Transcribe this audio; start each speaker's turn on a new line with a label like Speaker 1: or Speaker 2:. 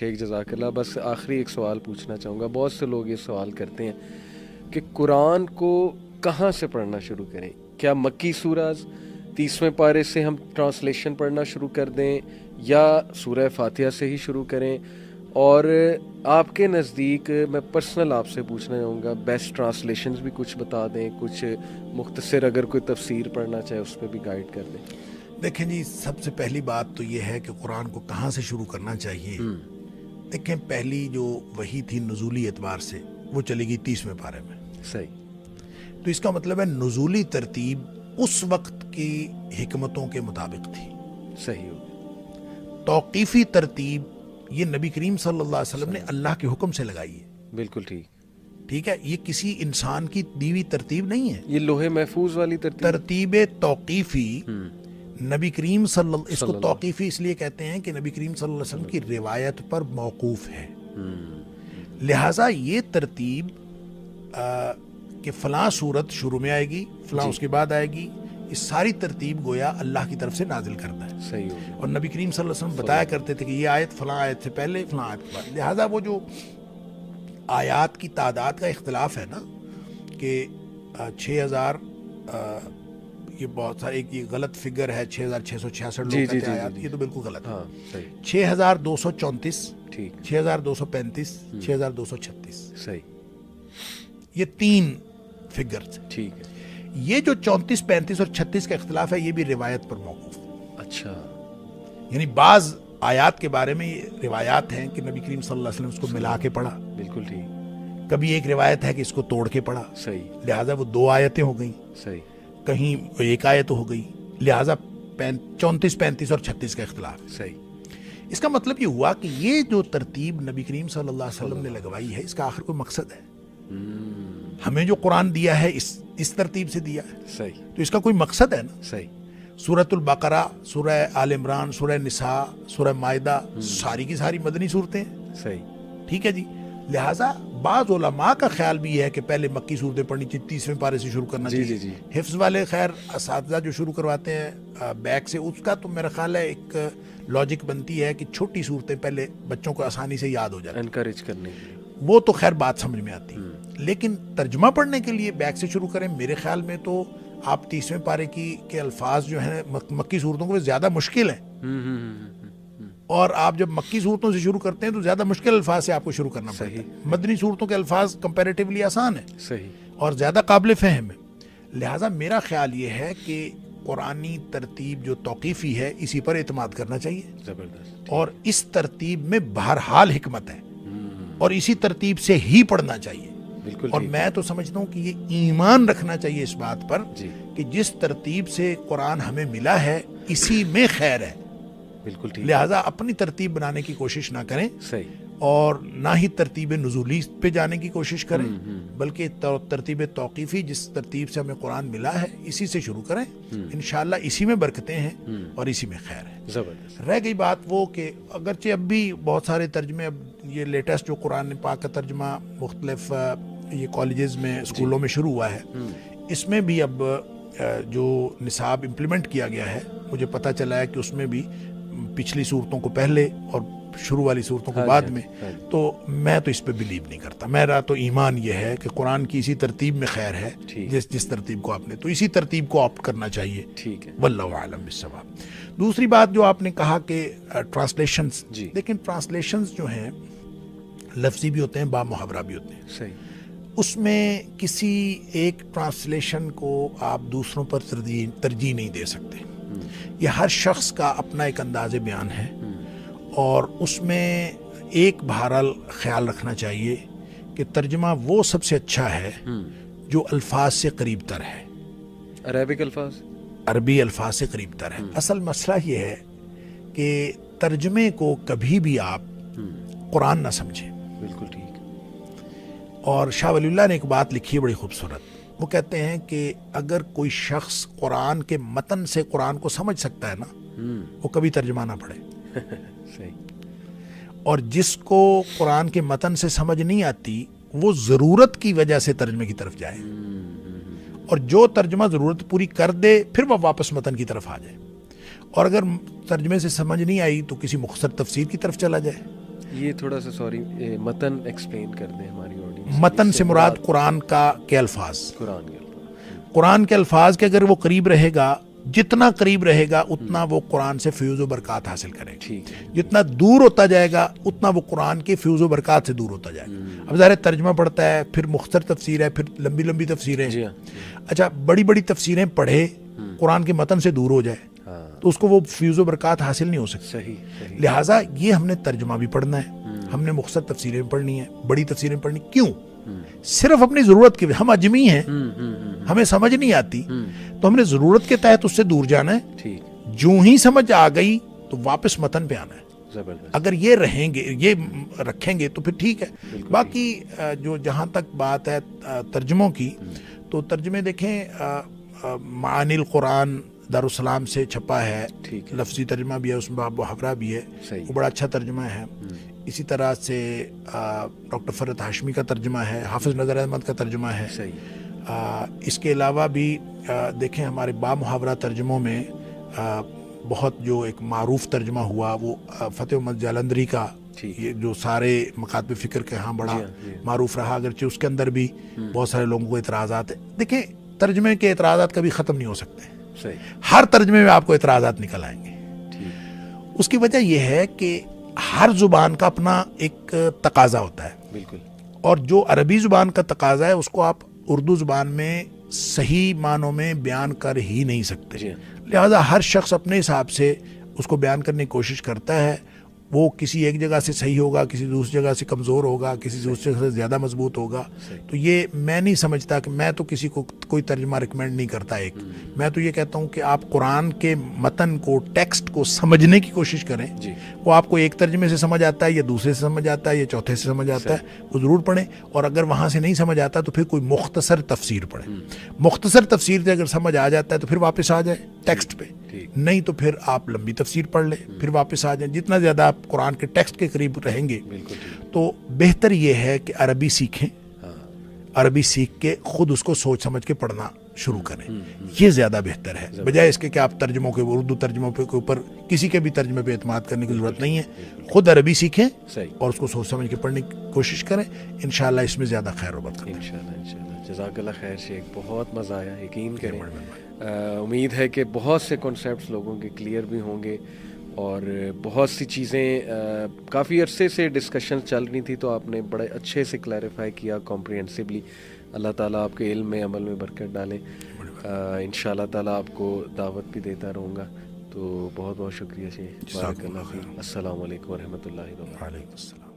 Speaker 1: شیخ جزاک اللہ. بس آخری ایک سوال پوچھنا چاہوں گا. بہت سے لوگ یہ سوال کرتے ہیں کہ قرآن کو کہاں سے پڑھنا شروع کریں؟ کیا مکی سوراز 30ویں پارے سے ہم ٹرانسلیشن پڑھنا شروع کر دیں یا سورہ فاتحہ سے ہی شروع کریں؟ اور آپ کے نزدیک میں پرسنل آپ سے پوچھنا چاہوں گا بیسٹ ٹرانسلیشنز بھی کچھ بتا دیں, کچھ مختصر اگر کوئی تفسیر پڑھنا چاہے اس پہ بھی گائیڈ کر دیں.
Speaker 2: دیکھیں جی, سب سے پہلی بات تو یہ ہے کہ قرآن کو کہاں سے شروع کرنا چاہیے. دیکھیں, پہلی جو وحی تھی نزولی اعتبار سے وہ چلے گی 30ویں پارے میں.
Speaker 1: صحیح.
Speaker 2: تو اس کا مطلب ہے نزولی ترتیب اس وقت کی حکمتوں کے مطابق تھی.
Speaker 1: صحیح ہو.
Speaker 2: توقیفی ترتیب یہ نبی کریم صلی اللہ علیہ وسلم نے اللہ کے حکم سے لگائی ہے.
Speaker 1: بالکل ٹھیک.
Speaker 2: ٹھیک ہے, یہ کسی انسان کی دی ہوئی ترتیب نہیں ہے.
Speaker 1: یہ لوح محفوظ والی
Speaker 2: ترتیب توقیفی نبی کریم اس کو توقیفی اس لیے کہتے ہیں کہ نبی کریم صلی اللہ علیہ وسلم کی روایت پر موقوف ہے. لہٰذا یہ ترتیب کہ فلاں صورت شروع میں آئے گی, فلاں اس کے بعد آئے گی, یہ ساری ترتیب گویا اللہ کی طرف سے نازل کرتا ہے.
Speaker 1: صحیح ہوگا.
Speaker 2: اور نبی کریم صلی اللہ علیہ وسلم بتایا کرتے تھے کہ یہ آیت فلاں آیت سے پہلے, فلاں آیت کے بعد. لہٰذا وہ جو آیات کی تعداد کا اختلاف ہے نا کہ 6000, یہ بہت سارے, ایک یہ غلط فگر ہے 6666 لوگ کہتے ہیں آیات, یہ تو بالکل غلط ہے. 6234, 6235, 6236,
Speaker 1: صحیح.
Speaker 2: یہ 3 فگرز.
Speaker 1: ٹھیک ہے.
Speaker 2: یہ جو 34, 35 اور 36 کا اختلاف ہے یہ بھی روایت پر موقوف ہے.
Speaker 1: اچھا.
Speaker 2: یعنی بعض آیات کے بارے میں یہ روایات ہیں کہ نبی کریم صلی اللہ علیہ وسلم اس کو ملا کے پڑھا.
Speaker 1: بالکل ٹھیک.
Speaker 2: کبھی ایک روایت ہے کہ اس کو توڑ کے پڑھا.
Speaker 1: صحیح.
Speaker 2: لہٰذا وہ 2 آیتیں ہو گئیں.
Speaker 1: صحیح.
Speaker 2: کہیں ایک آیت ہو گئی. لہٰذا 34, 35 اور 36 کا اختلاف.
Speaker 1: صحیح.
Speaker 2: اس کا مطلب یہ ہوا کہ یہ جو ترتیب نبی کریم صلی اللہ علیہ وسلم نے لگوائی ہے اس کا آخر کوئی مقصد ہے. ہمیں جو قرآن دیا ہے اس ترتیب سے دیا ہے.
Speaker 1: صحیح.
Speaker 2: تو اس کا کوئی مقصد ہے نا.
Speaker 1: صحیح.
Speaker 2: سورۃ البقرہ, سورہ آل عمران, سورہ نساء, سورہ مائدہ, ساری کی ساری مدنی صورتیں.
Speaker 1: صحیح.
Speaker 2: ٹھیک ہے جی. لہٰذا بعض علماء کا خیال بھی ہے کہ پہلے مکی صورتیں پڑھنی چاہیے, 30ویں پارے سے شروع کرنا چاہیے.
Speaker 1: جی.
Speaker 2: حفظ والے خیر اساتذہ جو شروع کرواتے ہیں بیک سے, اس کا تو میرا خیال ہے ایک لاجک بنتی ہے کہ چھوٹی صورتیں پہلے بچوں کو آسانی سے یاد ہو جاتی ہیں,
Speaker 1: انکریج کرنے کے لیے.
Speaker 2: وہ تو خیر بات سمجھ میں آتی. لیکن ترجمہ پڑھنے کے لیے بیک سے شروع کریں. میرے خیال میں تو آپ 30ویں پارے کے الفاظ جو ہیں مکی صورتوں کو زیادہ مشکل ہیں, اور آپ جب مکی صورتوں سے شروع کرتے ہیں تو زیادہ مشکل الفاظ سے آپ کو شروع کرنا پڑتا ہے. مدنی صورتوں کے الفاظ کمپیریٹیولی آسان ہیں.
Speaker 1: صحیح.
Speaker 2: اور زیادہ قابل فہم ہے. لہٰذا میرا خیال یہ ہے کہ قرآنی ترتیب جو توقیفی ہے اسی پر اعتماد کرنا چاہیے.
Speaker 1: زبردست.
Speaker 2: اور اس ترتیب میں بہرحال حکمت ہے, اور اسی ترتیب سے ہی پڑھنا چاہیے.
Speaker 1: بالکل.
Speaker 2: اور میں تو سمجھتا ہوں کہ یہ ایمان رکھنا چاہیے اس بات پر کہ جس ترتیب سے قرآن ہمیں ملا ہے اسی میں خیر ہے.
Speaker 1: بالکل ٹھیک.
Speaker 2: لہٰذا اپنی ترتیب بنانے کی کوشش نہ کریں.
Speaker 1: صحیح.
Speaker 2: اور نہ ہی ترتیب نزولی پہ جانے کی کوشش کریں, بلکہ ترتیب توقیفی جس ترتیب سے ہمیں قرآن ملا ہے اسی سے شروع کریں. انشاءاللہ اسی میں برکتیں ہیں اور اسی میں خیر ہے.
Speaker 1: زبردست.
Speaker 2: رہ گئی بات وہ کہ اگرچہ اب بھی بہت سارے ترجمے, اب یہ لیٹسٹ جو قرآن پاک کا ترجمہ مختلف یہ کالجز میں, اسکولوں میں شروع ہوا ہے, اس میں بھی اب جو نصاب امپلیمنٹ کیا گیا ہے مجھے پتہ چلا ہے کہ اس میں بھی پچھلی صورتوں کو پہلے اور شروع والی صورتوں کو بعد میں. تو میں تو اس پہ بلیو نہیں کرتا. میرا تو ایمان یہ ہے کہ قرآن کی اسی ترتیب میں خیر ہے. جس ترتیب کو آپ نے, تو اسی ترتیب کو آپٹ کرنا چاہیے.
Speaker 1: ٹھیک ہے.
Speaker 2: واللہ اعلم بالصواب. دوسری بات جو آپ نے کہا کہ ٹرانسلیشنز, لیکن ٹرانسلیشنز جو ہیں لفظی بھی ہوتے ہیں, با محاورہ بھی ہوتے ہیں.
Speaker 1: صحیح.
Speaker 2: اس میں کسی ایک ٹرانسلیشن کو آپ دوسروں پر ترجیح نہیں دے سکتے. یہ ہر شخص کا اپنا ایک انداز بیان ہے, اور اس میں ایک بہرحال خیال رکھنا چاہیے کہ ترجمہ وہ سب سے اچھا ہے جو الفاظ سے قریب تر ہے.
Speaker 1: عربک الفاظ,
Speaker 2: عربی الفاظ سے قریب تر ہے. اصل مسئلہ یہ ہے کہ ترجمے کو کبھی بھی آپ قرآن نہ سمجھیں.
Speaker 1: بالکل ٹھیک.
Speaker 2: اور شاہ ولی اللہ نے ایک بات لکھی ہے بڑی خوبصورت. وہ کہتے ہیں کہ اگر کوئی شخص قرآن کے متن سے قرآن کو سمجھ سکتا ہے نا, وہ کبھی ترجمہ نہ پڑھے.
Speaker 1: صحیح.
Speaker 2: اور جس کو قرآن کے متن سے سمجھ نہیں آتی وہ ضرورت کی وجہ سے ترجمے کی طرف جائے, اور جو ترجمہ ضرورت پوری کر دے پھر وہ واپس متن کی طرف آ جائے. اور اگر ترجمے سے سمجھ نہیں آئی تو کسی مختصر تفسیر کی طرف چلا جائے.
Speaker 1: یہ تھوڑا سا سوری متن ایکسپلین کر دیں ہماری آڈینس.
Speaker 2: متن سے مراد قرآن کا کے الفاظ،
Speaker 1: قرآن کے الفاظ.
Speaker 2: قرآن کے الفاظ کے اگر وہ قریب رہے گا، جتنا قریب رہے گا اتنا وہ قرآن سے فیوز و برکات حاصل کرے گا.
Speaker 1: ٹھیک ہے.
Speaker 2: جتنا دور ہوتا جائے گا اتنا وہ قرآن کے فیوز و برکات سے دور ہوتا جائے گا. اب ظاہر ترجمہ پڑھتا ہے، پھر مختصر تفسیر ہے، پھر لمبی لمبی تفسیریں.
Speaker 1: جی ہاں.
Speaker 2: اچھا بڑی بڑی تفسیریں پڑھے، قرآن کے متن سے دور ہو جائے تو اس کو وہ فیوز و برکات حاصل نہیں ہو سکتی.
Speaker 1: صحیح.
Speaker 2: لہٰذا یہ ہم نے ترجمہ بھی پڑھنا ہے، ہم نے مختصر تفسیریں پڑھنی ہیں، بڑی تفسیریں پڑھنی. کیوں؟ صرف اپنی ضرورت کی. ہم اجمی ہیں، ہمیں سمجھ نہیں آتی تو ہم نے ضرورت کے تحت اس سے دور جانا ہے.
Speaker 1: ٹھیک.
Speaker 2: جو ہی سمجھ آ گئی تو واپس متن پہ آنا ہے.
Speaker 1: زبردست.
Speaker 2: اگر یہ رہیں گے، یہ رکھیں گے تو پھر ٹھیک ہے. باقی جو جہاں تک بات ہے ترجموں کی، تو ترجمے دیکھیں معانی القرآن دارالسلام سے چھپا ہے، لفظی ترجمہ بھی ہے، اس میں باب محاورہ بھی ہے، وہ بڑا اچھا ترجمہ ہے. اسی طرح سے ڈاکٹر فرحت ہاشمی کا ترجمہ ہے، حافظ نظر احمد کا ترجمہ ہے. اس کے علاوہ بھی دیکھیں ہمارے با محاورہ ترجموں میں بہت جو ایک معروف ترجمہ ہوا وہ فتح محمد جالندری کا، یہ جو سارے مکاتب فکر کے ہاں بڑا معروف رہا، اگرچہ اس کے اندر بھی بہت سارے لوگوں کو اعتراضات ہیں. دیکھیں ترجمے کے اعتراضات کبھی ختم نہیں ہو سکتے، ہر ترجمے میں آپ کو اعتراضات نکل آئیں گے. اس کی وجہ یہ ہے کہ ہر زبان کا اپنا ایک تقاضا ہوتا ہے. بالکل. اور جو عربی زبان کا تقاضا ہے اس کو آپ اردو زبان میں صحیح معنوں میں بیان کر ہی نہیں سکتے. لہذا ہر شخص اپنے حساب سے اس کو بیان کرنے کی کوشش کرتا ہے. وہ کسی ایک جگہ سے صحیح ہوگا، کسی دوسری جگہ سے کمزور ہوگا، کسی دوسری جگہ سے زیادہ مضبوط ہوگا. تو یہ میں نہیں سمجھتا کہ میں تو کسی کو کوئی ترجمہ ریکمینڈ نہیں کرتا. میں تو یہ کہتا ہوں کہ آپ قرآن کے متن کو، ٹیکسٹ کو سمجھنے کی کوشش کریں. وہ آپ کو ایک ترجمے سے سمجھ آتا ہے یا دوسرے سے سمجھ آتا ہے یا چوتھے سے سمجھ آتا ہے، وہ ضرور پڑھیں. اور اگر وہاں سے نہیں سمجھ آتا تو پھر کوئی مختصر تفسیر پڑھیں. مختصر تفسیر سے اگر سمجھ آ جاتا ہے تو پھر واپس آ جائے ٹیکسٹ پہ، نہیں تو پھر آپ لمبی تفسیر پڑھ لیں، پھر واپس آ جائیں. جتنا زیادہ آپ قرآن کے ٹیکسٹ کے قریب رہیں گے تو بہتر یہ ہے کہ عربی سیکھیں. عربی سیکھ کے خود اس کو سوچ سمجھ کے پڑھنا شروع کریں. یہ زیادہ بہتر ہے بجائے اس کے کہ آپ ترجموں کے، اردو ترجموں کے اوپر کسی کے بھی ترجمے پہ اعتماد کرنے کی ضرورت نہیں ہے. خود عربی سیکھیں اور اس کو سوچ سمجھ کے پڑھنے کی کوشش کریں. انشاءاللہ اس میں زیادہ خیر و برکت.
Speaker 1: انشاءاللہ. جزاک اللہ خیر شیخ، بہت مزہ آیا. یقین کریں امید ہے کہ بہت سے کنسیپٹس لوگوں کے کلیئر بھی ہوں گے، اور بہت سی چیزیں کافی عرصے سے ڈسکشن چل رہی تھی تو آپ نے بڑے اچھے سے کلیریفائی کیا کمپریہنسولی. اللہ تعالیٰ آپ کے علم میں، عمل میں برکت ڈالیں. انشاءاللہ تعالیٰ آپ کو دعوت بھی دیتا رہوں گا. تو بہت بہت شکریہ شیخ. بارک اللہ فیک. السلام علیکم ورحمۃ اللہ وبرکاتہ.
Speaker 2: وعلیکم السلام.